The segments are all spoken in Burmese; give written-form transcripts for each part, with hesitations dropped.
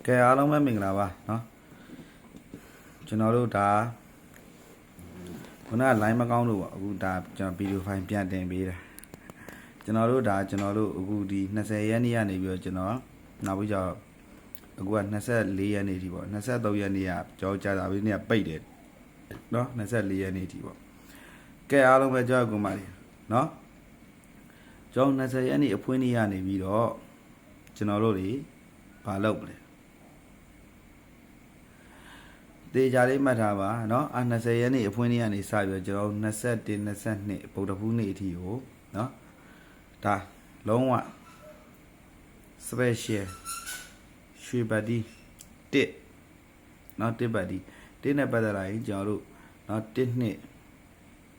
ကဲအားလုံးပဲမင်္ဂလာပါเนาะကျွန်တော်တို့ဒါခုနက line မကောင်းလို့ပေါ့အခုဒါကျွန်တော်ဗီဒီယိုဖိုင်ပြန်တင်ပေးတာကျွန်တော်တို့အခုဒီ20ရက်နေ့ကနေပြီးတော့ကျွန်တော်နောက်ပြီးတော့အခုက24ရက်နေ့ထိပေါ့23ရက်နေ့ကကြောကြာတာပြီးနေ့ကပိတ်တယ်เนาะ24ရက်နေ့ထိပေါ့ကဲအားလုံးပဲကြောက်ကူပါလေเนาะကျောင်း20ရက်နေ့အဖွင့်နေ့ရနေပြီးတော့ကျွန်တော်တို့တွေဘာလုပ်မလဲတေချာလေးမှတ်ထားပါเนาะ20ရက်နေ့အဖွင့်နေ့ကနေစပြီးတော့ကျွန်တော်21 22ဗုဒ္ဓဖူးနေ့အထိကိုเนาะဒါလုံးဝ special ရွှေပတ်တီ1เนาะ1ပတ်တီ1နဲ့ပတ်သက်လာရင်ကျွန်တော်တို့เนาะ1နှစ်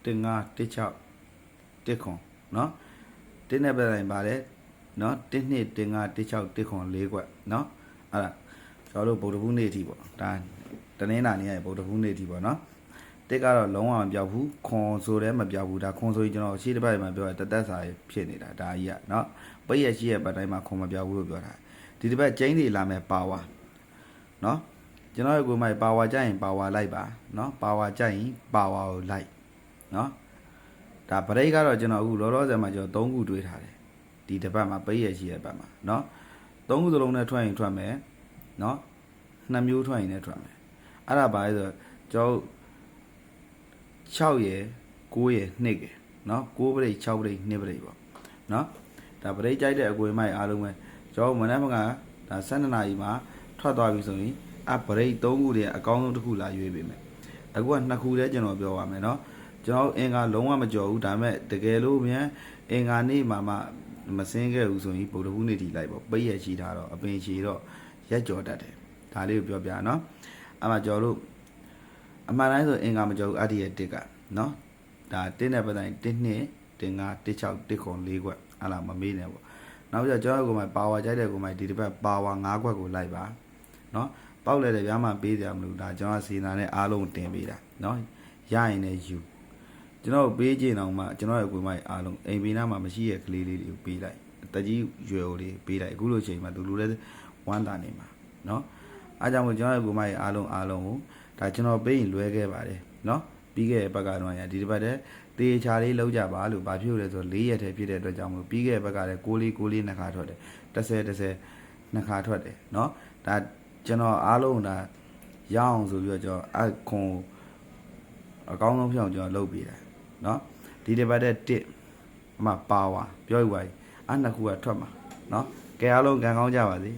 15 16 1ခွန်เนาะ1နဲ့ပတ်သက်ရင်ပါတယ်เนาะ1နှစ်15 16 1ခွန်4ခွက်เนาะအဲ့ဒါကျွန်တော်တို့ဗုဒ္ဓဖူးနေ့အထိပေါ့ဒါတနင်္လာနေ့ရဗုဒ္ဓဖူးနေ့အထိပေါ့နော်တစ်ကတော့လုံးဝမပြောက်ဘူးခွန်ဆိုလည်းမပြောက်ဘူးဒါခွန်ဆိုရင်ကျွန်တော်ရှေ့တစ်ပတ်မှာပြောတာတသက်စာဖြစ်နေတာဒါကြီးကနော်ပိတ်ရရှိရပတ်တိုင်းမှာခွန်မပြောက်ဘူးလို့ပြောတာဒီတစ်ပတ်ကျင်းတွေလာမယ်ပါဝါနော်ကျွန်တော်ရဲ့ကိုယ်မိုက်ပါဝါကြရင်ပါဝါလိုက်ပါနော်ပါဝါကြရင်ပါဝါကိုလိုက်နော်ဒါဗရိတ်ကတော့ကျွန်တော်အခုလောလောဆယ်မှာကျွန်တော်3ခုတွေးထားတယ်ဒီတစ်ပတ်မှာပိတ်ရရှိရပတ်မှာနော်3ခုစလုံးနဲ့ထွက်ရင်ထွက်မယ်နော်2မျိုးထွက်ရင်လည်းထွက်မယ်အဲ့ဒါပါလေဆိုကျွန်တော်6ရယ်9ရယ်2ရယ်เนาะ9ပရိတ်6ပရိတ်2ပရိတ်ပေါ့เนาะဒါပရိတ်ကြိုက်တဲ့အကွေမိုက်အားလုံးပဲကျွန်တော်မနေ့ကဒါ12နာရီမှာထွက်သွားပြီဆိုရင်ပရိတ်3ခုတည်းအကောင်းဆုံးတစ်ခုလာရွေးပေးမယ်အခုက2ခုတည်းကျွန်တော်ပြောပါမယ်เนาะကျွန်တော်အင်္ဂါလုံးဝမကြော်ဘူးဒါပေမဲ့တကယ်လို့မြန်အင်္ဂါနေ့မှာမစင်းခဲ့ဘူးဆိုရင်ဗုဒ္ဓဖူးနေ့ထိလိုက်ပေါ့ပိတ်ရရှိထားတော့အပင်ချီတော့ရက်ကြော်တတ်တယ်ဒါလေးကိုပြောပြเนาะအမှကျော်လို့အမှန်တိုင်းဆိုအင်္ဂါမကျော်ဘူးအတ္တိရဲ့တစ်ကနော်ဒါတစ်နဲ့ပတ်တိုင်း1နှစ်1 5 1 6 1ခွန်4ခွက်အဲ့လားမမေးနဲ့ပေါ့နောက်ကျကျွန်တော်ကမှပါဝါကြိုက်တဲ့ကိုမှဒီတစ်ပတ်ပါဝါ5ခွက်ကိုလိုက်ပါနော်ပေါက်လဲတယ်ဗျာမှပေးကြမလို့ဒါကျွန်တော်စီနာနဲ့အားလုံးတင်ပေးတာနော်ရရင်လည်းယူကျွန်တော်ပေးကြည့်အောင်မှကျွန်တော်ရဲ့ကိုမှအားလုံးအိမ်ဘေးနားမှာမရှိရဲ့ကလေးလေးတွေကိုပေးလိုက်တကြီးရွယ်ကိုလေးပေးလိုက်အခုလိုချိန်မှာသူလူလည်းဝမ်းသာနေမှာနော်အားကြောင့်ကျွန်တော်ရဲ့ကိုမကြီးအားလုံးကိုဒါကျွန်တော်ပေးရင်လွဲခဲ့ပါတယ်เนาะပြီးခဲ့တဲ့ဘက်ကတော့ဒီတစ်ပတ်တည်းတေချာလေးလောက်ကြပါလို့ဘာဖြစ်လို့လဲဆိုတော့4ရက်တည်းဖြစ်တဲ့အတွက်ကြောင့်မလို့ပြီးခဲ့တဲ့ဘက်ကလည်း6လေးနှစ်ခါထွက်တယ်10နှစ်ခါထွက်တယ်เนาะဒါကျွန်တော်အားလုံးဒါရအောင်ဆိုပြီးတော့ကျွန်တော်အခွန်အကောင်းဆုံးဖြစ်အောင်ကျွန်တော်လုပ်ပေးတယ်เนาะဒီတစ်ပတ်တည်း1အမှပါဝါပြောရပါပြီနှစ်ခုကထွက်မှာเนาะကဲအားလုံးကံကောင်းကြပါစေ